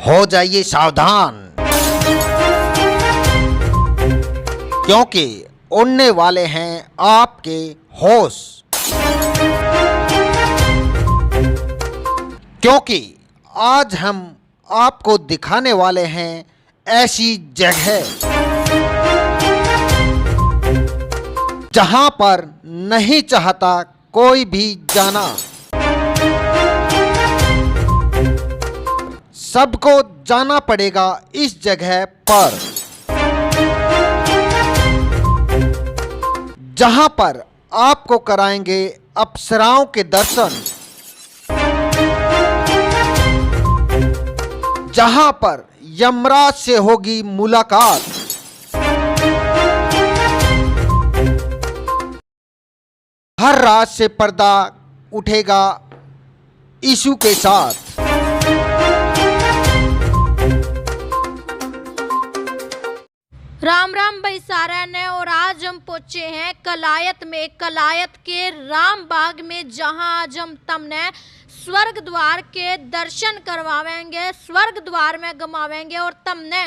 हो जाइए सावधान, क्योंकि उड़ने वाले हैं आपके होश। क्योंकि आज हम आपको दिखाने वाले हैं ऐसी जगह जहां पर नहीं चाहता कोई भी जाना। सबको जाना पड़ेगा इस जगह पर, जहां पर आपको कराएंगे अप्सराओं के दर्शन, जहां पर यमराज से होगी मुलाकात, हर रात से पर्दा उठेगा यीशु के साथ। राम राम भाई सारा ने। और आज हम पहुंचे हैं कलायत में, कलायत के राम बाग में, जहां आज हम तमने स्वर्ग द्वार के दर्शन करवाएंगे, स्वर्ग द्वार में घुमावेंगे। और तमने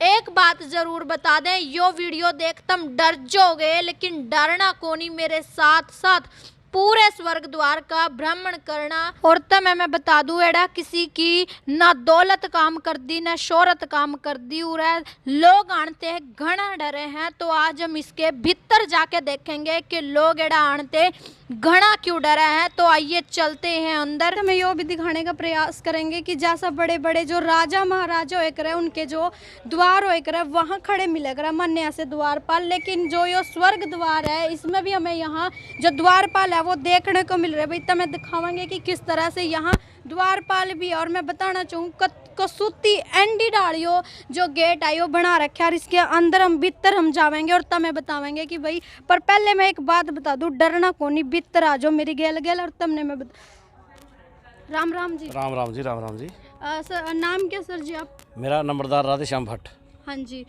एक बात जरूर बता दें, यो वीडियो देख तुम डर जाओगे, लेकिन डरना कोनी, मेरे साथ साथ पूरे स्वर्ग द्वार का भ्रमण करना। और तब मैं बता दूं, एड़ा किसी की ना दौलत काम कर दी ना शोहरत काम कर दी, और लोग आनते हैं घना डरे हैं। तो आज हम इसके भीतर जाके देखेंगे कि लोग एड़ा आनते घना क्यों डरा है। तो आइए चलते हैं अंदर। हमें यो भी दिखाने का प्रयास करेंगे कि जैसा बड़े बड़े जो राजा महाराजा होए करे, उनके जो द्वार होए करे वहाँ खड़े मिले करे मन ऐसे द्वारपाल। लेकिन जो यो स्वर्ग द्वार है, इसमें भी हमें यहाँ जो द्वारपाल है वो देखने को मिल रहा है। भाई तब मैं दिखावांगे कि किस तरह से यहाँ द्वारपाल भी है। और मैं बताना चाहूँ कसूती एंडी डालियो जो गेट आयो बना रखा है, और इसके अंदर हम भीतर हम जावेंगे और तब मैं बतावेंगे कि भाई। पर पहले मैं एक बात बता दूं, डरना कोनी, भीतर आ जाओ मेरी गेल गेल। और तब ने मैं राम राम जी। राम राम जी, राम राम जी। सर नाम क्या सर जी आप? मेरा नंबरदार राधेश्याम भट्ट। हाँ जी।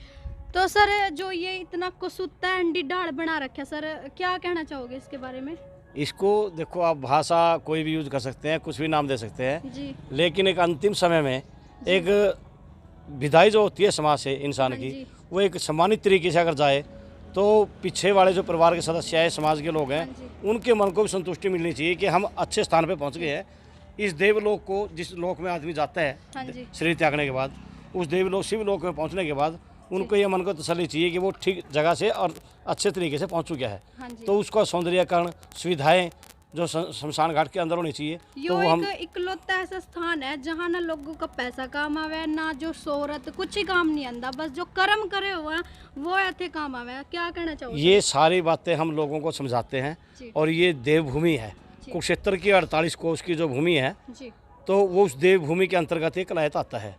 तो सर जो ये इतना कसूता एंडी डाल बना रखा, सर क्या कहना चाहोगे इसके बारे में? इसको देखो, आप भाषा कोई भी यूज कर सकते हैं, कुछ भी नाम दे सकते हैं जी। लेकिन एक अंतिम समय में एक विदाई जो होती है समाज से इंसान की, वो एक सम्मानित तरीके से अगर जाए तो पीछे वाले जो परिवार के सदस्य हैं, समाज के लोग हैं, उनके मन को भी संतुष्टि मिलनी चाहिए कि हम अच्छे स्थान पे पहुंच गए हैं। इस देवलोक को, जिस लोक में आदमी जाता है शरीर त्यागने के बाद, उस देवलोक शिवलोक में पहुंचने के बाद उनको ये मन को तसल्ली चाहिए कि वो ठीक जगह से और अच्छे तरीके से पहुंच चुका है। तो उसका सौंदर्यकरण, सुविधाएं जो शमशान घाट के अंदर होनी चाहिए। तो वो हम इकलौता ऐसा स्थान है जहाँ ना लोगों का पैसा काम आवे, ना जो शोहरत, कुछ ही काम नहीं आंदा, बस जो कर्म करे हुए हैं वो ऐसे काम आवे। क्या कहना चाहोगे? ये सारी बातें हम लोगों को समझाते हैं। और ये देवभूमि है, कुरुक्षेत्र की 48 कोस की जो भूमि है, तो वो उस देवभूमि के अंतर्गत एक कलायत आता है।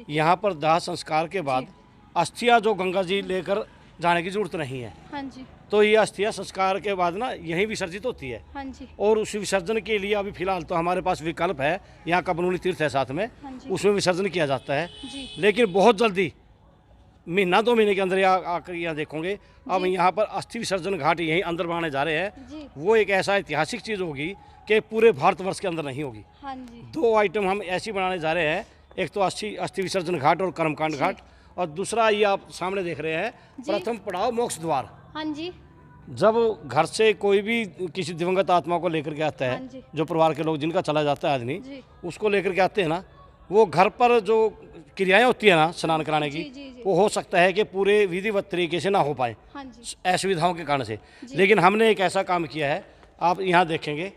यहाँ पर दाह संस्कार के बाद अस्थियाँ जो गंगा जी लेकर जाने की जरूरत नहीं है। हाँ जी। तो ये अस्थियाँ संस्कार के बाद ना यहीं विसर्जित होती है। हाँ जी। और उस विसर्जन के लिए अभी फिलहाल तो हमारे पास विकल्प है, यहाँ कबनूली तीर्थ है साथ में। हाँ, उसमें विसर्जन किया जाता है। लेकिन बहुत जल्दी, महीना 2 महीने के अंदर आकर यहाँ देखोगे, अब यहाँ पर अस्थि विसर्जन घाट यहीं अंदर बनाने जा रहे हैं। वो एक ऐसा ऐतिहासिक चीज़ होगी कि पूरे भारतवर्ष के अंदर नहीं होगी। हाँ जी। 2 आइटम हम ऐसी बनाने जा रहे हैं, एक तो अस्थि विसर्जन घाट और कर्मकांड घाट, और दूसरा ये आप सामने देख रहे हैं प्रथम पड़ाव मोक्ष द्वार। हाँ जी। जब घर से कोई भी किसी दिवंगत आत्मा को लेकर के आता है, हाँ, जो परिवार के लोग जिनका चला जाता है आदमी, उसको लेकर के आते हैं ना, वो घर पर जो क्रियाएं होती है ना स्नान कराने की, वो हो सकता है कि पूरे विधिवत तरीके से ना हो पाए, हाँ, असुविधाओं के कारण से। लेकिन हमने एक ऐसा काम किया है, आप यहाँ देखेंगे,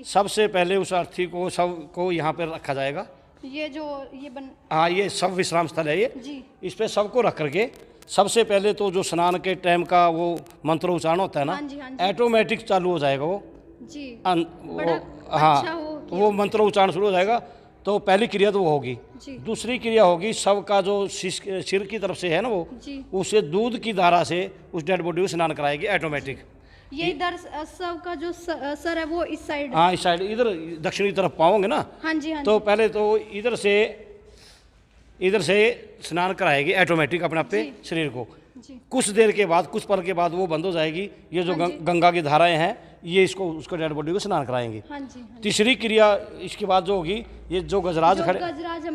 सबसे पहले उस अर्थी को सबको यहाँ पर रखा जाएगा। ये जो हाँ, ये सब विश्राम स्थल है ये। इस पे सबको रख करके सबसे पहले तो जो स्नान के टाइम का वो मंत्र उच्चारण होता है ना, ऑटोमेटिक चालू हो जाएगा वो। हाँ, अच्छा वो मंत्र उच्चारण शुरू हो जाएगा। तो पहली क्रिया तो वो होगी। दूसरी क्रिया होगी, सबका जो सिर की तरफ से है ना, वो उसे दूध की धारा से उस डेड बॉडी को स्नान कराएगी ऑटोमेटिक। ये इधर सबका जो सर है वो इस साइड, हाँ इस साइड, इधर दक्षिणी तरफ पाओगे ना। हाँ जी, हाँ। तो पहले तो इधर से स्नान कराएगी ऑटोमेटिक अपने आप पे शरीर को। कुछ देर के बाद, कुछ पल के बाद वो बंद हो जाएगी। ये जो गंगा की धाराएं हैं, ये उसको डेड बॉडी को स्नान कराएंगे। तीसरी क्रिया इसके बाद जो होगी, ये जो गजराज खड़े,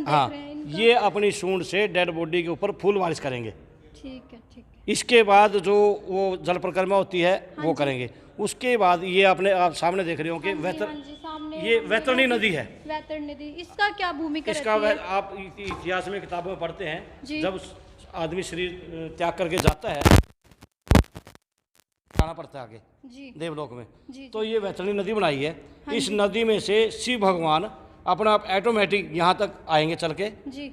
हाँ ये अपनी सूंड से डेड बॉडी के ऊपर फूल बारिश करेंगे। ठीक है, ठीक है। इसके बाद जो वो जल परिक्रमा होती है वो करेंगे। उसके बाद ये अपने आप सामने देख रहे हो कि ये वैतरणी नदी है। वैतरणी नदी, इसका क्या भूमिका इसका रहती है? आप इतिहास में किताबों में पढ़ते हैं, जी। जब आदमी शरीर त्याग करके जाता है आना पड़ता है आगे जी। देवलोक में। जी। तो ये वैतरणी नदी बनाई है। इस नदी में से शिव भगवान अपना आप ऑटोमेटिक यहाँ तक आएंगे चल के। जी।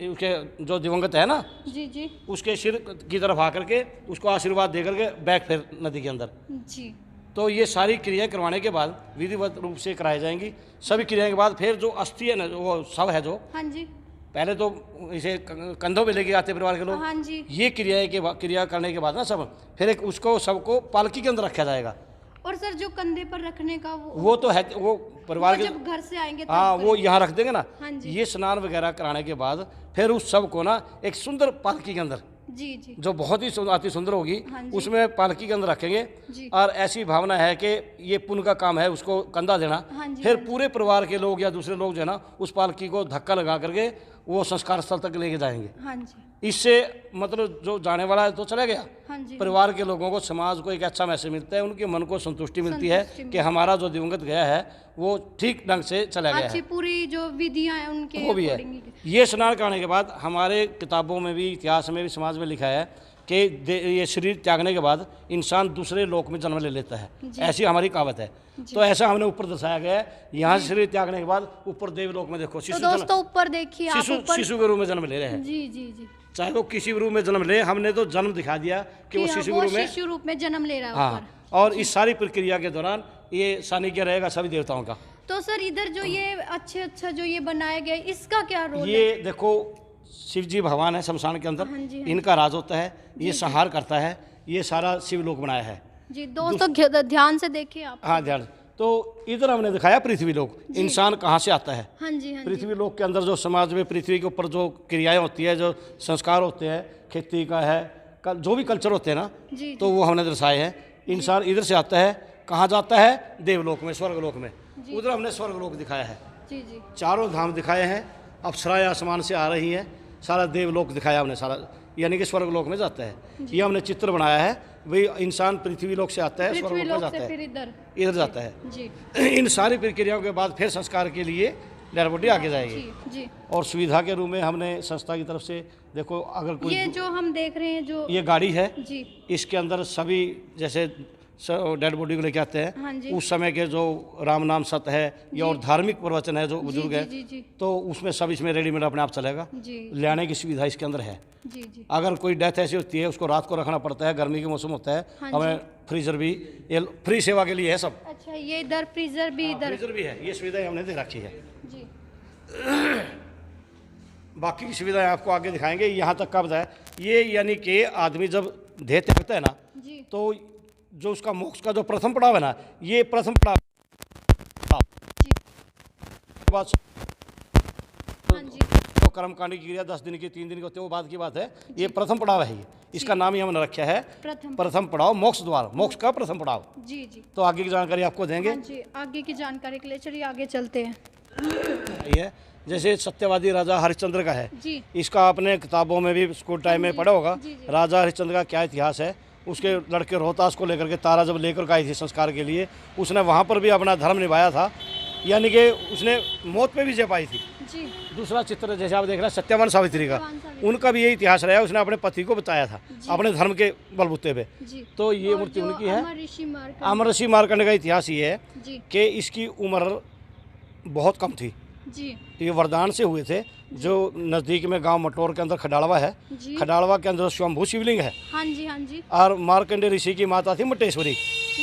उसके जो दिवंगत है ना, जी। जी। उसके सिर की तरफ आकर के उसको आशीर्वाद दे करके बैक फिर नदी के अंदर। जी। तो ये सारी क्रियाएं करवाने के बाद विधिवत रूप से कराई जाएंगी। सभी क्रियाओं के बाद फिर जो अस्थि है ना, वो शव है जो, हाँ जी। पहले तो इसे कंधों पे लेके आते परिवार के लोग। हाँ जी। ये क्रिया करने के बाद ना सब फिर एक उसको सबको पालकी के अंदर रखा जाएगा। और सर जो कंधे पर रखने का वो तो है, वो परिवार के जब घर से आएंगे तब हाँ वो करेंगे। यहाँ रख देंगे ना। हाँ जी। ये स्नान वगैरह कराने के बाद फिर उस सब को ना एक सुंदर पालकी के अंदर, जी। जी। जो बहुत ही अति सुंदर होगी, हाँ जी। उसमें पालकी के अंदर रखेंगे। जी। और ऐसी भावना है कि ये पुण्य का काम है उसको कंधा देना। हाँ जी। फिर हाँ जी। पूरे परिवार के लोग या दूसरे लोग जो है ना उस पालकी को धक्का लगा करके वो संस्कार स्थल तक लेके जाएंगे। हाँ जी। इससे मतलब जो जाने वाला है तो चला गया, हाँ जी। परिवार के लोगों को, समाज को एक अच्छा मैसेज मिलता है, उनके मन को संतुष्टि मिलती है कि हमारा जो दिवंगत गया है वो ठीक ढंग से चला गया अच्छी है। पूरी जो विधियां हैं उनके वो भी है। according ही- ये स्नान कराने के बाद हमारे किताबों में भी, इतिहास में भी, समाज में लिखा है कि ये शरीर त्यागने के बाद इंसान दूसरे लोक में जन्म ले लेता है। ऐसी हमारी कहावत है। तो ऐसा हमने ऊपर दर्शाया गया है। यहाँ से शरीर त्यागने के बाद ऊपर देवलोक में देखो तो शिशु दोस्तों ऊपर देखिए आप, ऊपर शिशु के रूप में जन्म ले रहे हैं। जी। जी। जी। चाहे वो किसी भी रूप में जन्म ले, हमने तो जन्म दिखा दिया कि वो शिशु रूप में। शिशु रूप में जन्म ले रहा है हाँ, ऊपर। और इस सारी प्रक्रिया के दौरान ये सानिध्य रहेगा सभी देवताओं का। तो सर इधर जो ये अच्छा जो ये बनाया गया है, इसका क्या रोल है? ये देखो शिव जी भगवान है शमशान के अंदर, हाँ जी, हाँ इनका राज होता है, ये संहार करता है, ये सारा शिव लोक बनाया है। जी दोस्तों ध्यान से देखिए आप। हाँ ध्यान। तो इधर हमने दिखाया पृथ्वी लोक, इंसान कहाँ से आता है। हाँ जी। हाँ जी। पृथ्वी लोक के अंदर जो समाज में पृथ्वी के ऊपर जो क्रियाएं होती है, जो संस्कार होते हैं, खेती का है, जो भी कल्चर होते हैं ना, जी। तो वो हमने दर्शाए हैं। इंसान इधर से आता है, कहाँ जाता है, देवलोक में, स्वर्गलोक में। उधर हमने स्वर्गलोक दिखाया है। जी। जी। चारों धाम दिखाए हैं, अप्सराएं आसमान से आ रही हैं, सारा देवलोक दिखाया हमने सारा, यानी कि स्वर्गलोक में जाता है। ये हमने चित्र बनाया है। वही इंसान पृथ्वी लोक से आता है, स्वर्गलोक में जाता फिर है, इधर जाता है। जी। इन सारी प्रक्रियाओं के बाद फिर संस्कार के लिए डेड बॉडी आगे जाएगी। जी। जी। और सुविधा के रूप में हमने संस्था की तरफ से देखो, अगर कोई ये जो हम देख रहे हैं जो ये गाड़ी है, जी। इसके अंदर सभी जैसे डेड बॉडी को लेके आते हैं। हाँ जी। उस समय के जो राम नाम सत्य है या और धार्मिक प्रवचन है जो बुजुर्ग जी। है, जी। जी। तो उसमें सब इसमें रेडीमेड अपने आप चलेगा। जी। लाने की सुविधा इसके अंदर है। जी। जी। अगर कोई डेथ ऐसी होती है उसको रात को रखना पड़ता है, गर्मी के मौसम होता है, हाँ हमें फ्रीजर भी, ये फ्री सेवा के लिए है सब। अच्छा ये इधर फ्रीजर भी इधर। फ्रीजर भी है, ये सुविधाएं हमने दे रखी है। जी। बाकी की सुविधाएं आपको आगे दिखाएंगे। यहाँ तक का बताया, ये यानी कि आदमी जब देह त्यागता है ना, जी। तो जो उसका मोक्ष का जो प्रथम पड़ाव है ना, ये प्रथम पड़ाव जी। बाद हाँ जी। तो कर्मकांड की क्रिया 10 दिन की, 3 दिन की होती है, वो बाद की बात है। ये प्रथम पड़ाव है। ये इसका नाम ही हमने रखा है प्रथम पड़ाव, मोक्ष द्वार, मोक्ष का प्रथम पड़ाव। जी। जी। तो आगे की जानकारी आपको देंगे। हाँ जी आगे की जानकारी के लिए चलिए आगे चलते हैं। ये जैसे सत्यवादी राजा हरिश्चंद्र का है, जी। इसका आपने किताबों में भी स्कूल टाइम में पढ़ा होगा। जी, जी। राजा हरिश्चंद्र का क्या इतिहास है। उसके लड़के रोहतास को लेकर के तारा जब लेकर के आई थी संस्कार के लिए, उसने वहाँ पर भी अपना धर्म निभाया था, यानी कि उसने मौत पे भी जय पाई थी। जी। दूसरा चित्र जैसे आप देख रहे हैं सत्यवान सावित्री का, सत्यवान सावित्री। उनका भी यही इतिहास रहा है। उसने अपने पति को बताया था अपने धर्म के बलबूते पे। जी। तो ये और मूर्ति जो उनकी है। अमर ऋषि ऋषि मार्कंड का इतिहास ये है जी। कि इसकी उम्र बहुत कम थी। जी। ये वरदान से हुए थे। जो नज़दीक में गांव मटोर के अंदर खडाड़वा है, जी। खडाड़वा के अंदर स्वयंभू शिवलिंग है। हाँ जी। हाँ जी। और मार्कंडे ऋषि की माता थी मटेश्वरी,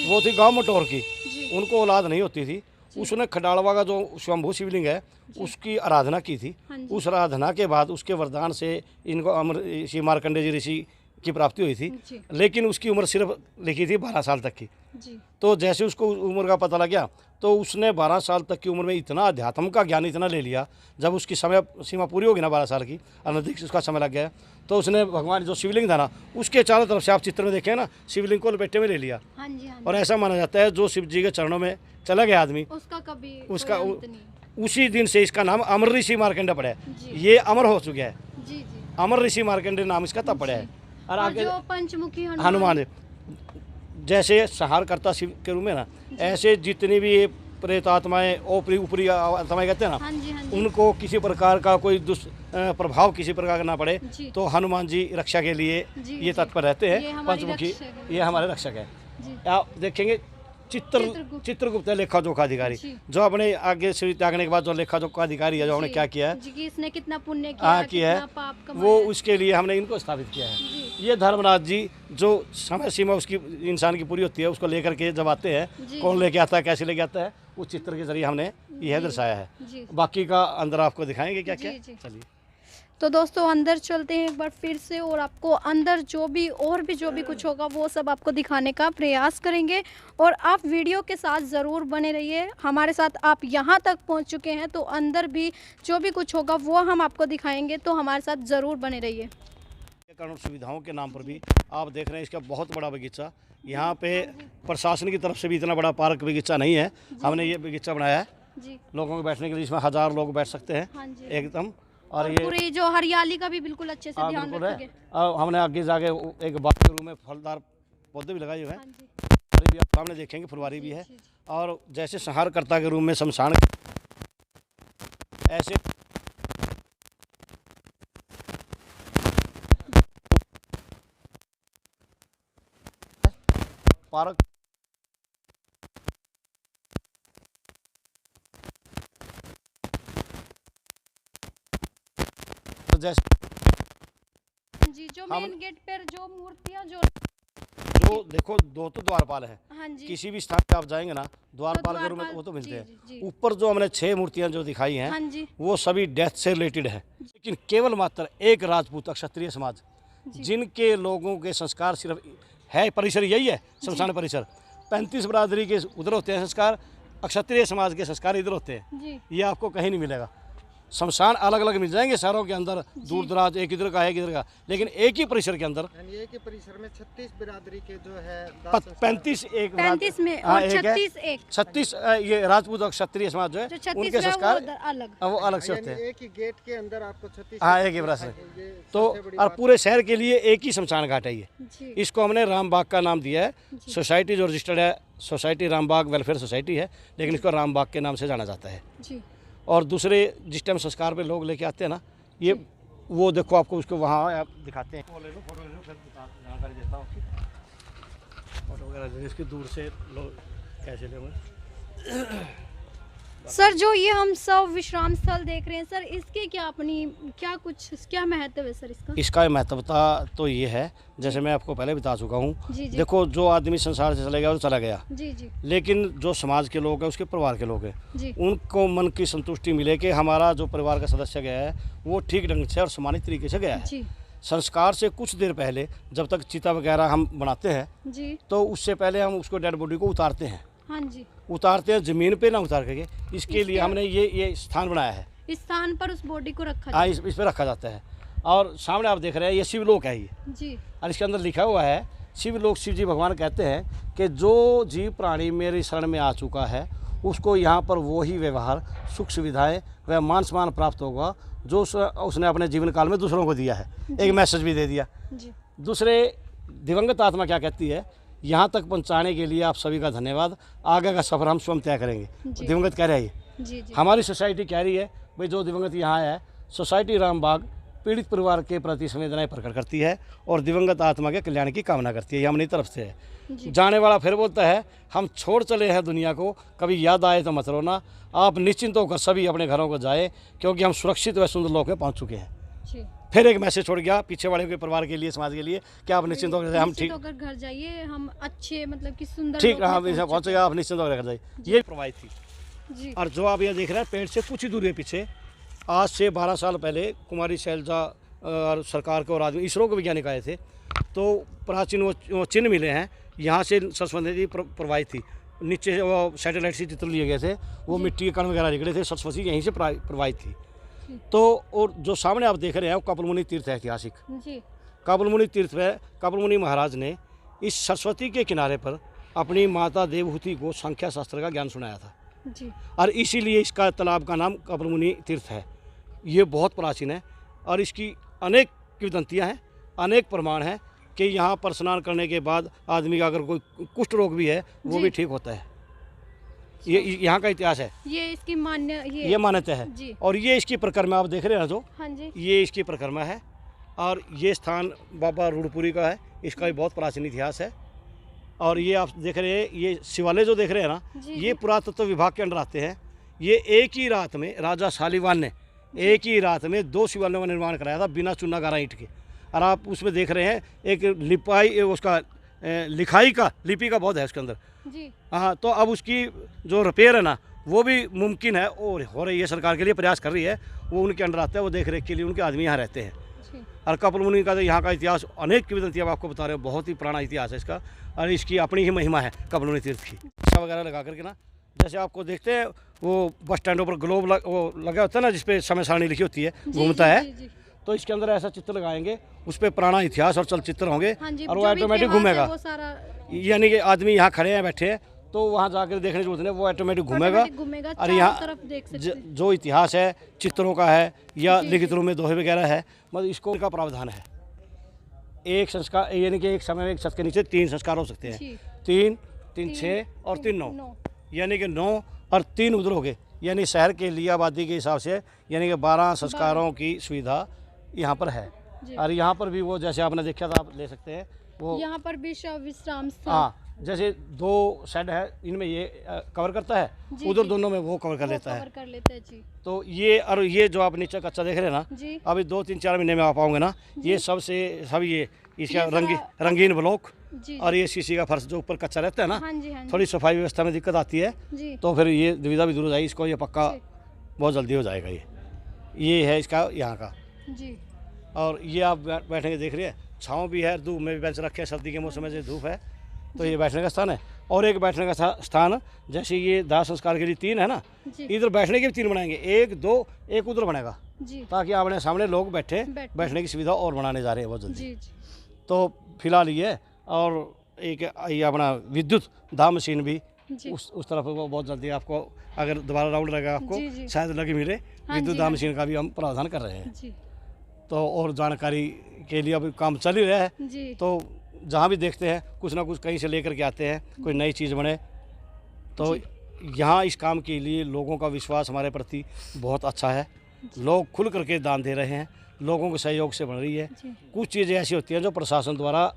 वो थी गांव मटोर की। जी। उनको औलाद नहीं होती थी। उसने खडाड़वा का जो स्वयंभू शिवलिंग है उसकी आराधना की थी। हाँ जी। उस आराधना के बाद उसके वरदान से इनको अमर ऋषि मार्कंडे जी ऋषि की प्राप्ति हुई थी। जी। लेकिन उसकी उम्र सिर्फ लिखी थी 12 साल तक की। जी। तो जैसे उसको उम्र का पता लग गया, तो उसने 12 साल तक की उम्र में इतना अध्यात्म का ज्ञान इतना ले लिया। जब उसकी समय सीमा पूरी होगी ना 12 साल की, अनधिक उसका समय लग गया, तो उसने भगवान जो शिवलिंग था ना, उसके चारों तरफ से आप चित्र में देखें ना, शिवलिंग को लपेटे में ले लिया। हाँ जी। हाँ जी। और ऐसा माना जाता है जो शिव जी के चरणों में चला गया आदमी, उसका कभी उसका कोई अंत नहीं। उसी दिन से इसका नाम अमर ऋषि मार्कंडे पड़ा है। ये अमर हो चुका है, अमर ऋषि मार्कंडे नाम इसका तब पड़ा है। और आगे जो पंचमुखी हनुमान जैसे संहारकर्ता शिव के रूप में ना, ऐसे जितनी भी प्रेत आत्माएं ऊपरी आत्माएं कहते हैं ना, उनको किसी प्रकार का कोई प्रभाव किसी प्रकार का ना पड़े, तो हनुमान जी रक्षा के लिए ये तत्पर रहते हैं। पंचमुखी ये हमारे रक्षक है। आप देखेंगे चित्रगुप्त है लेखा जोखा अधिकारी, जो अपने आगे से त्यागने के बाद जो लेखा जोखा अधिकारी है, जो हमने क्या किया है कि इसने कितना पुण्य किया, किया है, वो उसके लिए हमने इनको स्थापित किया है। ये धर्मराज जी जो समय सीमा उसकी इंसान की पूरी होती है, उसको लेकर के जब आते हैं, कौन लेके आता है, कैसे लेके आता है, उस चित्र के जरिए हमने यह दर्शाया है। बाकी का अंदर आपको दिखाएंगे क्या क्या। चलिए तो दोस्तों अंदर चलते हैं एक बार फिर से, और आपको अंदर जो भी कुछ होगा वो सब आपको दिखाने का प्रयास करेंगे। और आप वीडियो के साथ ज़रूर बने रहिए हमारे साथ। आप यहाँ तक पहुँच चुके हैं तो अंदर भी जो भी कुछ होगा वो हम आपको दिखाएंगे, तो हमारे साथ ज़रूर बने रहिए। कानून सुविधाओं के नाम पर भी आप देख रहे हैं इसका बहुत बड़ा बगीचा। यहाँ पे प्रशासन की तरफ से भी इतना बड़ा पार्क बगीचा नहीं है, हमने ये बगीचा बनाया है लोगों के बैठने के लिए, इसमें 1000 लोग बैठ सकते हैं एकदम। और ये पूरी जो हरियाली का भी बिल्कुल अच्छे से ध्यान रखोगे। और हमने आगे जाके एक बाग के रूम में फलदार पौधे भी लगाए हुए हैं, भी आप सामने देखेंगे, फुलवारी भी है। और जैसे संहारकर्ता के रूम में शमशान, ऐसे पार्क जैसे जी, जो मेन गेट पर जो मूर्तियां जो देखो, दो तो द्वारपाल है। किसी भी स्थान पे आप जाएंगे ना, द्वारपाल के रूम में वो तो मिलते हैं। ऊपर जो हमने 6 मूर्तियां जो दिखाई हैं, वो सभी डेथ से रिलेटेड है। लेकिन केवल मात्र एक राजपूत क्षत्रिय समाज, जिनके लोगों के संस्कार सिर्फ है, परिसर यही है, शमशान परिसर। 35 बरादरी के उधर होते हैं संस्कार, क्षत्रिय समाज के संस्कार इधर होते हैं। ये आपको कहीं नहीं मिलेगा। शमशान अलग अलग मिल जाएंगे शहरों के अंदर, दूर दराज, एक इधर का है, एक इधर का, लेकिन एक ही परिसर के अंदर, एक ही परिसर में 36 बिरादरी के जो है 35 एक 35 में और 36 ये राजपूत और क्षत्रिय समाज जो है, उनके संस्कार वो अलग से होते हैं। एक ही गेट के अंदर आपको 36, हाँ, एक ही बरस है। तो और पूरे शहर के लिए एक ही शमशान घाट है ये। इसको हमने रामबाग का नाम दिया है। सोसाइटी जो रजिस्टर्ड है, सोसाइटी रामबाग वेलफेयर सोसाइटी है, लेकिन इसको रामबाग के नाम से जाना जाता है। और दूसरे जिस टाइम संस्कार पे लोग लेके आते हैं ना, ये वो देखो, आपको उसको वहाँ आप दिखाते हैं, फोटो ले लो, फिर जानकारी देता हूँ आपकी। फोटो वगैरह इसकी दूर से लोग कैसे लेंगे। सर जो ये हम सब विश्राम स्थल देख रहे हैं सर, इसके क्या महत्व है सर इसका? इसका महत्वता तो ये है, जैसे मैं आपको पहले बता चुका हूँ। देखो, जो आदमी संसार से चला गया वो चला गया, लेकिन जो समाज के लोग हैं, उसके परिवार के लोग हैं, उनको मन की संतुष्टि मिले कि हमारा जो परिवार का सदस्य गया है वो ठीक ढंग से और सम्मानित तरीके से गया है। संस्कार से कुछ देर पहले जब तक चिता वगैरह हम बनाते हैं, तो उससे पहले हम उसको डेड बॉडी को उतारते हैं। उतारते हैं ज़मीन पे ना उतार करके, इसके लिए हमने ये स्थान बनाया है। इस स्थान पर उस बॉडी को रखा, हाँ, इस पे रखा जाता है। और सामने आप देख रहे हैं, ये शिवलोक है ये जी। और इसके अंदर लिखा हुआ है शिवलोक। शिव जी भगवान कहते हैं कि जो जीव प्राणी मेरी शरण में आ चुका है, उसको यहाँ पर वो ही व्यवहार, सुख सुविधाएं व मान सम्मान प्राप्त होगा जो उसने अपने जीवन काल में दूसरों को दिया है। एक मैसेज भी दे दिया। दूसरे, दिवंगत आत्मा क्या कहती है, यहाँ तक पहुँचाने के लिए आप सभी का धन्यवाद, आगे का सफ़र हम स्वयं तय करेंगे। दिवंगत कह रही है। हमारी सोसाइटी कह रही है भाई जो दिवंगत यहाँ है, सोसाइटी रामबाग पीड़ित परिवार के प्रति संवेदनाएं प्रकट करती है और दिवंगत आत्मा के कल्याण की कामना करती है। ये हमारी तरफ से है। जाने वाला फिर बोलता है, हम छोड़ चले हैं दुनिया को, कभी याद आए तो मत रोना, आप निश्चिंत होकर सभी अपने घरों को जाए, क्योंकि हम सुरक्षित व सुंदर लोक में पहुँच चुके हैं। फिर एक मैसेज छोड़ गया पीछे वाले के परिवार के लिए, समाज के लिए, कि आप निश्चिंत होकर हम ठीक होकर घर जाइए, हम अच्छे मतलब कि सुंदर ठीक पहुँचेगा, आप निश्चिंत होकर घर जाइए। ये प्रोवाइड थी। और जो आप ये देख रहे हैं, पेड़ से कुछ ही दूरी पीछे, आज से 12 साल पहले कुमारी शैलजा और सरकार के और आदमी, इसरो के वैज्ञानिक आए थे, तो प्राचीन वो चिन्ह मिले हैं। यहाँ से सरस्वती नदी प्रवाहित थी, नीचे से वो सैटेलाइट से चित्र लिए गए थे, वो मिट्टी के कण वगैरह निकले थे, सरस्वती यहीं से प्रवाहित थी। तो और जो सामने आप देख रहे हैं, वो कपिल मुनि तीर्थ है, ऐतिहासिक कपिल मुनि तीर्थ है। कपिल मुनि महाराज ने इस सरस्वती के किनारे पर अपनी माता देवहूति को संख्या शास्त्र का ज्ञान सुनाया था। जी। और इसीलिए इसका तालाब का नाम कपिलमुनि तीर्थ है। ये बहुत प्राचीन है और इसकी अनेक किंवदंतियाँ हैं, अनेक प्रमाण हैं कि यहाँ पर स्नान करने के बाद आदमी का अगर कोई कुष्ठ रोग भी है वो जी। भी ठीक होता है। ये यहाँ का इतिहास है, ये इसकी ये मान्यता है। जी। और ये इसकी परिक्रमा आप देख रहे हैं जो, हाँ जी। ये इसकी परिक्रमा है। और ये स्थान बाबा रूढ़पुरी का है, इसका भी बहुत प्राचीन इतिहास है। और ये आप देख रहे हैं, ये शिवालय जो देख रहे हैं ना, जी, ये पुरातत्व विभाग के अंडर आते हैं। ये एक ही रात में राजा शालीवान ने एक ही रात में 2 शिवालयों का निर्माण कराया था बिना चूना गारा ईंट के। और आप उसमें देख रहे हैं एक लिपाई, उसका लिखाई का लिपि का बहुत है उसके अंदर जी। हाँ। तो अब उसकी जो रिपेयर है ना वो भी मुमकिन है और हो रही है, सरकार के लिए प्रयास कर रही है। वो उनके अंडर आते हैं, वो देख रेख के लिए उनके आदमी यहाँ रहते हैं। जी। और कपिलमुनि का तो यहाँ का इतिहास अनेक किंवदंतियाँ आपको बता रहे हैं, बहुत ही पुराना इतिहास है इसका। और इसकी अपनी ही महिमा है कपिलमुनि तीर्थ की। शिक्षा वगैरह लगा करके ना, जैसे आपको देखते हैं वो बस स्टैंडों पर ग्लोब वो लगा होता है ना, जिसपे समय सारणी लिखी होती है, घूमता है। जी। तो इसके अंदर ऐसा चित्र लगाएंगे, उस पर पुराना इतिहास और चलचित्र होंगे। हाँ जी, और वो जो भी ऑटोमेटिक इतिहास है घूमेगा। वो सारा यानी कि आदमी यहाँ खड़े हैं, बैठे हैं, तो वहाँ जाकर देखने की जरूरत नहीं, वो ऑटोमेटिक घूमेगा। घूमेगा, और चारों यहाँ तरफ देख सकते हैं। जो इतिहास है चित्रों का है या जी, लिखित रूप में दोहे वगैरह है, मतलब इसको का प्रावधान है। एक संस्कार यानी कि एक समय में एक छत के नीचे 3 संस्कार हो सकते हैं। जी। 3 3 6 और 3 9, यानी कि 9 और 3 उधर हो गए। यानी शहर के लिए आबादी के हिसाब से यानी कि 12 संस्कारों की सुविधा यहाँ पर है। जी। और यहाँ पर भी वो जैसे आपने देखा था, आप ले सकते हैं वो। यहाँ पर भी शव विश्राम स्थल, हाँ, जैसे 2 शेड है, इनमें ये कवर करता है, जी, उधर जी। दोनों में वो कवर कर वो लेता है। कवर कर लेते हैं। जी। तो ये और ये जो आप नीचे कच्चा देख रहे हैं ना, जी। अभी 2-3-4 महीने में आ पाओगे ना, ये सब ये इसका रंगीन ब्लॉक जी। और ये शीशी का फर्श जो ऊपर कच्चा रहता है ना, हाँ जी, हाँ जी। थोड़ी सफाई व्यवस्था में दिक्कत आती है, जी। तो फिर ये दुविधा भी दूर हो जाएगी। इसको ये पक्का जी। बहुत जल्दी हो जाएगा। ये है इसका यहाँ का। जी। और ये आप बैठने के देख रहे हैं, छाँव भी है, धूप में भी बेंच रखे हैं, सर्दी के मौसम में जो धूप है, तो ये बैठने का स्थान है। और एक बैठने का स्थान, जैसे ये दाह संस्कार के लिए 3 है ना, जी। इधर बैठने के भी 3 बनाएंगे, 1 2 एक उधर बनेगा, जी। ताकि आपने सामने लोग बैठने की सुविधा और बनाने जा रहे हैं बहुत जल्दी। जी। जी। तो फिलहाल ये और एक ये अपना विद्युत दाह मशीन भी जी। उस तरफ वो बहुत जल्दी आपको, अगर दोबारा राउंड लगेगा आपको जी, जी। शायद लगी मिले। हाँ विद्युत जी, दाह हाँ मशीन का भी हम प्रावधान कर रहे हैं। जी। तो और जानकारी के लिए अभी काम चल ही रहा है। जी। तो जहाँ भी देखते हैं कुछ ना कुछ कहीं से लेकर के आते हैं, कोई नई चीज़ बने। तो यहाँ इस काम के लिए लोगों का विश्वास हमारे प्रति बहुत अच्छा है। लोग खुल करके दान दे रहे हैं, लोगों के सहयोग से बन रही है। जी। कुछ चीज़ें ऐसी होती हैं जो प्रशासन द्वारा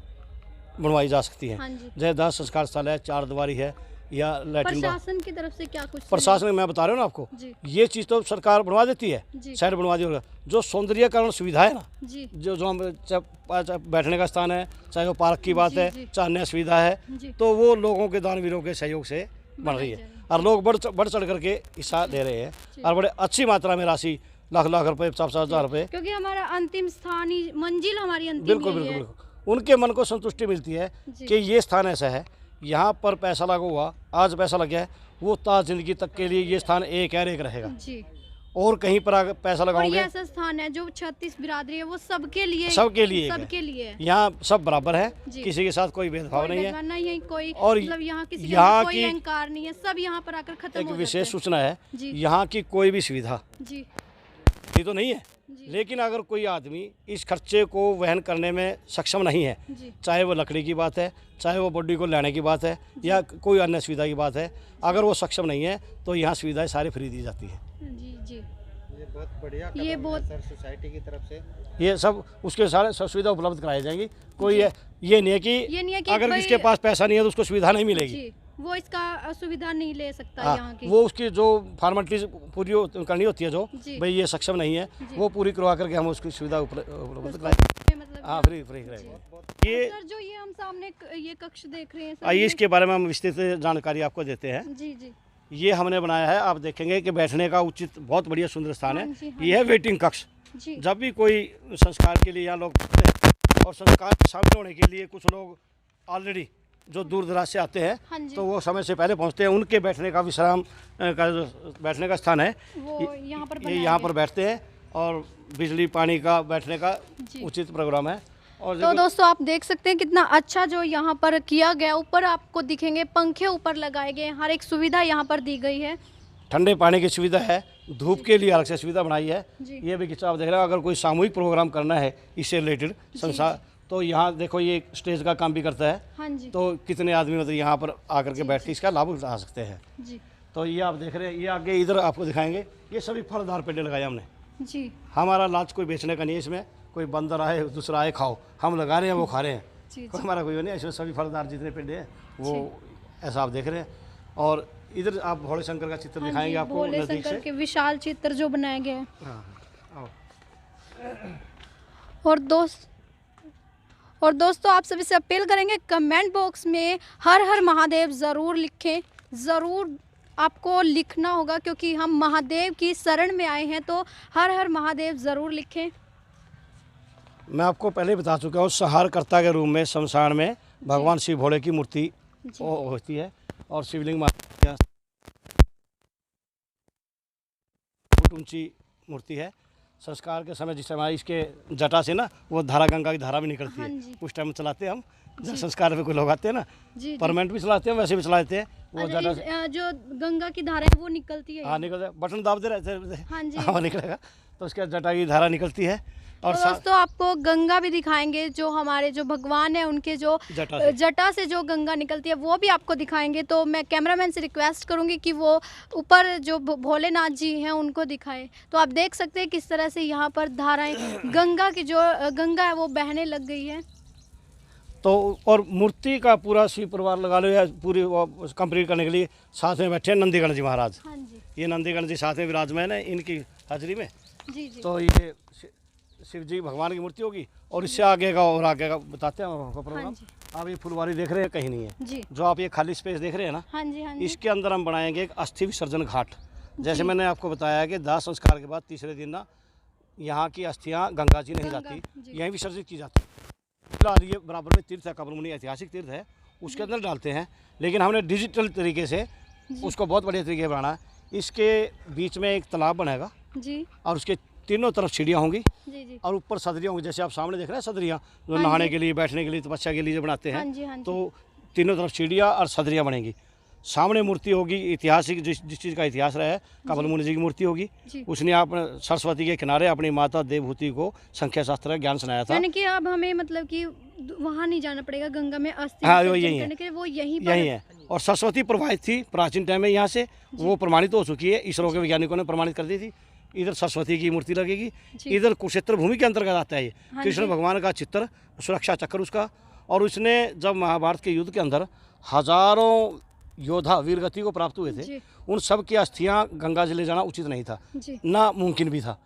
बनवाई जा सकती हैं। हाँ जी। जैसे दाह संस्कार स्थल है, 4 दीवारी है या लैट्रिन। प्रशासन की तरफ से क्या कुछ प्रशासन में मैं बता रहा हूँ ना आपको, जी। ये चीज़ तो सरकार बनवा देती है, जी। साइड बनवा दी होगा। जो सौंदर्यीकरण सुविधा है ना, जी। जो हम चाहे बैठने का स्थान है, चाहे वो पार्क की बात जी, है, जी। चाहे अन्य सुविधा है, जी। तो वो लोगों के दानवीरों के सहयोग से बन रही है। और लोग बढ़ चढ़ करके हिस्सा ले रहे हैं और बड़े अच्छी मात्रा में राशि, लाख रुपए, 50,000 रुपए। क्योंकि हमारा अंतिम स्थान ही, मंजिल हमारी अंतिम बिल्कुल यही बिल्कुल है। बिल्कुल उनके मन को संतुष्टि मिलती है जी। कि ये स्थान ऐसा है, यहाँ पर पैसा लगा हुआ, आज पैसा लग गया है, वो ताज जिंदगी तक के लिए ये स्थान एक रहेगा। जी। और कहीं पर अगर पैसा और ये लगाओगे, ऐसा स्थान है जो 36 बिरादरी है, वो सबके लिए एक सबके है। लिए है। यहाँ सब बराबर है, जी। किसी के साथ कोई भेदभाव नहीं है। नहीं है कोई, और मतलब यहाँ किसी के यहाँ अंदर कोई की अहंकार नहीं है, सब यहाँ पर आकर खत्म एक हो विशेष जाते हैं। सूचना है, जी। यहाँ की कोई भी सुविधा जी। ये तो नहीं है, जी। लेकिन अगर कोई आदमी इस खर्चे को वहन करने में सक्षम नहीं है, जी। चाहे वो लकड़ी की बात है, चाहे वो बॉडी को लेने की बात है, या कोई अन्य सुविधा की बात है, अगर वो सक्षम नहीं है तो यहाँ सुविधाएं सारी फ्री दी जाती है। जी। जी। ये बहुत बढ़िया ये कदम बहुत- है सर सोसाइटी की तरफ से। ये सब उसके सारे सब सुविधा उपलब्ध कराई जाएंगी। कोई ये नहीं है ये नहीं है कि कि अगर कोई- किसके पास पैसा नहीं है तो उसको सुविधा नहीं मिलेगी। जी, वो इसका सुविधा नहीं ले सकता हाँ, यहाँ की। वो उसकी जो फॉर्मेलिटीज पूरी करनी होती है, जो जी। भाई ये सक्षम नहीं है, जी। वो पूरी करवा करके हम उसकी सुविधा उपलब्ध कराएंगे। मतलब हाँ, फ्री रहेगा। ये सर, जो ये हम सामने ये कक्ष देख रहे हैं सर, आइए इसके बारे में हम विस्तृत जानकारी आपको देते हैं। जी। जी। ये हमने बनाया है, आप देखेंगे कि बैठने का उचित बहुत बढ़िया सुंदर स्थान है। हाँ जी, हाँ ये है वेटिंग कक्ष। जी। जब भी कोई संस्कार के लिए यहाँ लोग पहुंचते हैं, और संस्कार शामिल होने के लिए कुछ लोग ऑलरेडी जो दूर दराज से आते हैं, हाँ जी। तो वो समय से पहले पहुंचते हैं। उनके बैठने का विश्राम का जो बैठने का स्थान है, वो यहाँ पर ये बनाया यहाँ गया। पर बैठते हैं, और बिजली पानी का बैठने का जी। उचित प्रोग्राम है। और तो देखो- दोस्तों, आप देख सकते हैं कितना अच्छा जो यहाँ पर किया गया। ऊपर आपको दिखेंगे पंखे ऊपर लगाए गए हैं, हर एक सुविधा यहाँ पर दी गई है। ठंडे पानी की सुविधा है, धूप के लिए अलग से सुविधा बनाई है। जी। ये भी किस्सा आप देख रहे हो, अगर कोई सामूहिक प्रोग्राम करना है इससे रिलेटेड संसार, तो यहाँ देखो ये स्टेज का काम भी करता है। हाँ जी। तो कितने आदमी मतलब यहाँ पर आकर के बैठ के इसका लाभ उठा सकते हैं। जी तो ये आप देख रहे हैं, ये आगे इधर आपको दिखाएंगे, ये सभी फलदार पेड़ लगाए हमने। जी हमारा लाज कोई बेचने का नहीं है, इसमें कोई बंदर आए दूसरा आए खाओ, हम लगा रहे हैं वो खा रहे हैं, जी कोई हमारा कोई नहीं है। इसमें सभी फलदार जितने पेड़ हैं वो ऐसा आप देख रहे हैं। और इधर आप भोले शंकर का चित्र दिखाएंगे आपको भोले नजदीक शंकर से। के विशाल चित्र जो बनाए गए हैं। हाँ, आओ। और दोस्तों आप सभी से अपील करेंगे, कमेंट बॉक्स में हर हर महादेव ज़रूर लिखें, ज़रूर आपको लिखना होगा, क्योंकि हम महादेव की शरण में आए हैं, तो हर हर महादेव ज़रूर लिखें। मैं आपको पहले बता चुका हूँ, संहारकर्ता के रूप में शमशान में भगवान शिव भोले की मूर्ति होती है और शिवलिंग माता फुट ऊंची मूर्ति है। संस्कार के समय जिस समय इसके जटा से ना वो धारा, गंगा की धारा भी निकलती हाँ है, जी। उस टाइम चलाते हैं हम। जब संस्कार में कोई लोग आते हैं ना, जी परमानेंट भी चलाते हैं, वैसे भी चलाते हैं। वो अच्छा, जटा जो गंगा की धारा है वो निकलती है। हाँ निकलता है, बटन दाब दे रहे हाँ जी। हाँ निकलेगा, तो उसके जटा की धारा निकलती है। और तो दोस्तों आपको गंगा भी दिखाएंगे, जो हमारे जो भगवान है उनके जो जटा से जो गंगा निकलती है वो भी आपको दिखाएंगे। तो मैं कैमरामैन से रिक्वेस्ट करूंगी कि वो ऊपर जो भोलेनाथ जी हैं उनको दिखाएं। तो आप देख सकते हैं किस तरह से यहाँ पर धाराएं गंगा की जो गंगा है वो बहने लग गई है। तो और मूर्ति का पूरा शिव परिवार लगा लो या पूरी कंप्लीट करने के लिए साथ में बैठे हैं नंदीगण जी महाराज। हाँ जी। ये नंदीगण जी साथ में विराजमान है इनकी हाजिरी में। जी जी। तो ये शिव जी भगवान की मूर्ति होगी। और इससे आगे का और आगे का बताते हैं आपको प्रोग्राम। हाँ जी। आप ये फुलवारी देख रहे हैं, कहीं नहीं है। जी। जो आप ये खाली स्पेस देख रहे हैं ना, हाँ जी। हाँ जी। इसके अंदर हम बनाएंगे एक अस्थि विसर्जन घाट। जैसे मैंने आपको बताया कि दाह संस्कार के बाद तीसरे दिन ना यहाँ की अस्थियाँ गंगा जी नहीं जाती, यहीं विसर्जित की जाती। फिलहाल ये बराबर में तीर्थ है, कपिलमुनि ऐतिहासिक तीर्थ है, उसके अंदर डालते हैं। लेकिन हमने डिजिटल तरीके से उसको बहुत बढ़िया तरीके से बनाना। इसके बीच में एक तालाब बनेगा जी। और उसके तीनों तरफ सीढ़ियाँ होंगी जी जी। और ऊपर सदरियाँ होंगी। जैसे आप सामने देख रहे हैं सदरियाँ, जो नहाने के लिए, बैठने के लिए, तपस्या के लिए जो बनाते हाँ जी, हाँ हैं, जी। तो तीनों तरफ सीढ़ियाँ और सदरियाँ बनेंगी। सामने मूर्ति होगी ऐतिहासिक, जिस चीज़ का इतिहास रहा है, कपिलमुनि जी की मूर्ति होगी। उसने आप सरस्वती के किनारे अपनी माता देवहूति को संख्या शास्त्र ज्ञान सुनाया था। यानी कि अब हमें मतलब कि वहाँ नहीं जाना पड़ेगा, गंगा में अस्थि हाँ, विसर्जन यही है। करने के लिए वो यहीं पर यही है। और सरस्वती प्रवाहित थी प्राचीन टाइम में यहाँ से, वो प्रमाणित हो चुकी है, इसरो के वैज्ञानिकों ने प्रमाणित कर दी थी। इधर सरस्वती की मूर्ति लगेगी, इधर कुरुक्षेत्र भूमि के अंतर्गत आता है ये। कृष्ण भगवान का चित्र, सुरक्षा चक्र उसका। और उसने जब महाभारत के युद्ध के अंदर हजारों योद्धा वीरगति को प्राप्त हुए थे, उन सब की अस्थियां गंगा जी ले जाना उचित नहीं था, ना मुमकिन भी था।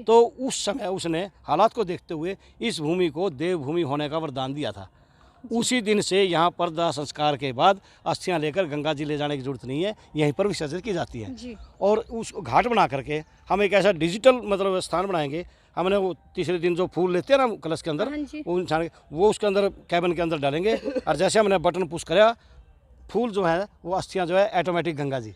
तो उस समय उसने हालात को देखते हुए इस भूमि को देवभूमि होने का वरदान दिया था। उसी दिन से यहाँ पर दाह संस्कार के बाद अस्थियां लेकर गंगा जी ले जाने की जरूरत नहीं है, यहीं पर विसर्जित की जाती है। और उस घाट बना करके हम एक ऐसा डिजिटल मतलब स्थान बनाएंगे। हमने वो तीसरे दिन जो फूल लेते हैं ना कलश के अंदर, वो उसके अंदर कैबिन के अंदर डालेंगे। और जैसे हमने बटन पुश कराया, फूल जो है वो अस्थियां जो है ऑटोमेटिक गंगा जी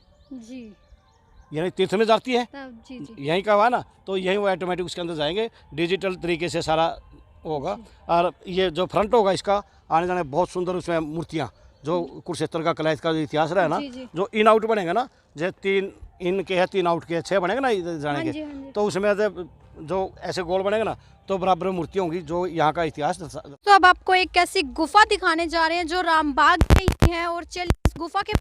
यानी तीर्थ में जाती है, यहीं का हुआ ना, तो यहीं वो ऑटोमेटिक उसके अंदर जाएंगे। डिजिटल तरीके से सारा होगा। और ये जो फ्रंट होगा इसका आने जाने बहुत सुंदर, उसमें मूर्तियाँ जो कुरुक्षेत्र का कलायत का जो इतिहास रहा है ना, जो इन आउट बनेगा ना, जैसे 3 इन के है 3 आउट के 6 बनेगा ना इधर जाने के, तो उसमें जो ऐसे गोल बनेगा ना, तो बराबर मूर्तियाँ होंगी जो यहाँ का इतिहास। तो अब आपको एक ऐसी गुफा दिखाने जा रहे हैं जो रामबाग में ही है। और चलिए इस गुफा के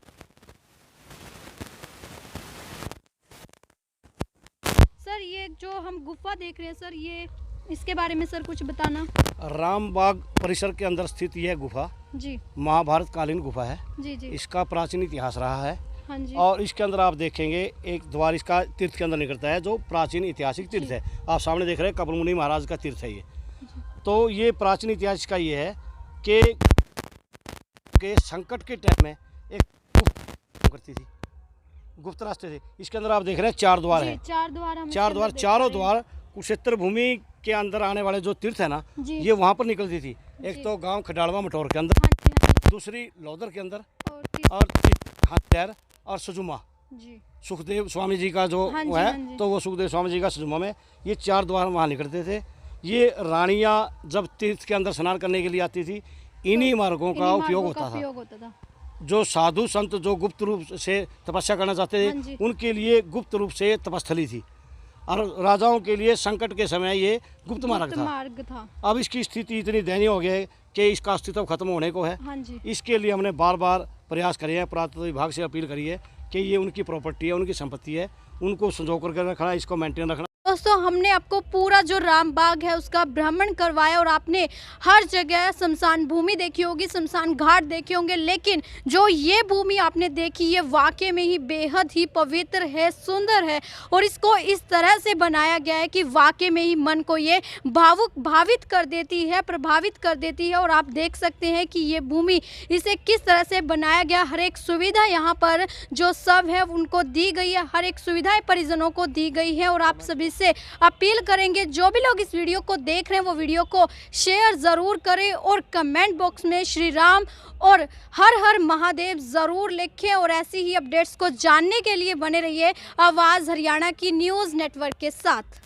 सर, ये जो हम गुफा देख रहे हैं सर, ये इसके बारे में सर कुछ बताना। रामबाग परिसर के अंदर स्थित यह गुफा जी महाभारत कालीन गुफा है। जी जी। इसका प्राचीन इतिहास रहा है। हाँ जी। और इसके अंदर आप देखेंगे एक द्वार इसका तीर्थ के अंदर निकलता है, जो प्राचीन ऐतिहासिक तीर्थ है। आप सामने देख रहे हैं कपिलमुनि महाराज का तीर्थ है ये। तो ये प्राचीन इतिहास का ये है कि संकट के टाइम में एक गुप्त करती थी, गुप्त रास्ते थे। इसके अंदर आप देख रहे हैं 4 द्वार हैं, 4 द्वार, चारों द्वार कुरुक्षेत्र भूमि के अंदर आने वाले जो तीर्थ है ना, ये वहाँ पर निकलती थी। एक तो गांव खडाड़वा मटोर के अंदर, दूसरी लौदर के अंदर, और हाथेर और सुजुमा सुखदेव स्वामी जी का जो वो है, तो वो सुखदेव स्वामी जी का सुजुमा में ये 4 द्वार वहाँ निकलते थे। ये रानियाँ जब तीर्थ के अंदर स्नान करने के लिए आती थी, इन्हीं मार्गों का उपयोग होता था। जो साधु संत जो गुप्त रूप से तपस्या करना चाहते हाँ जी। थे उनके लिए गुप्त रूप से तपस्थली थी, और राजाओं के लिए संकट के समय ये गुप्त मार्ग था। मार्ग था। अब इसकी स्थिति इतनी दयनीय हो गई है कि इसका अस्तित्व खत्म होने को है। हाँ जी। इसके लिए हमने बार बार प्रयास करे हैं, पुरातत्व विभाग से अपील करी है कि ये उनकी प्रॉपर्टी है, उनकी संपत्ति है, उनको संजो करके रखना, इसको मेंटेन रखना। दोस्तों, हमने आपको पूरा जो राम बाग है उसका भ्रमण करवाया और आपने हर जगह शमशान भूमि देखी होगी, शमशान घाट देखे होंगे, लेकिन जो ये भूमि आपने देखी ये वाकई में ही बेहद ही पवित्र है, सुंदर है, और इसको इस तरह से बनाया गया है कि वाकई में ही मन को ये भावित कर देती है, प्रभावित कर देती है। और आप देख सकते हैं कि ये भूमि इसे किस तरह से बनाया गया, हर एक सुविधा यहाँ पर जो सब है उनको दी गई है, हर एक सुविधाएं परिजनों को दी गई है। और आप सभी से अपील करेंगे जो भी लोग इस वीडियो को देख रहे हैं वो वीडियो को शेयर जरूर करें और कमेंट बॉक्स में श्री राम और हर हर महादेव जरूर लिखें। और ऐसी ही अपडेट्स को जानने के लिए बने रहिए आवाज़ हरियाणा की न्यूज़ नेटवर्क के साथ।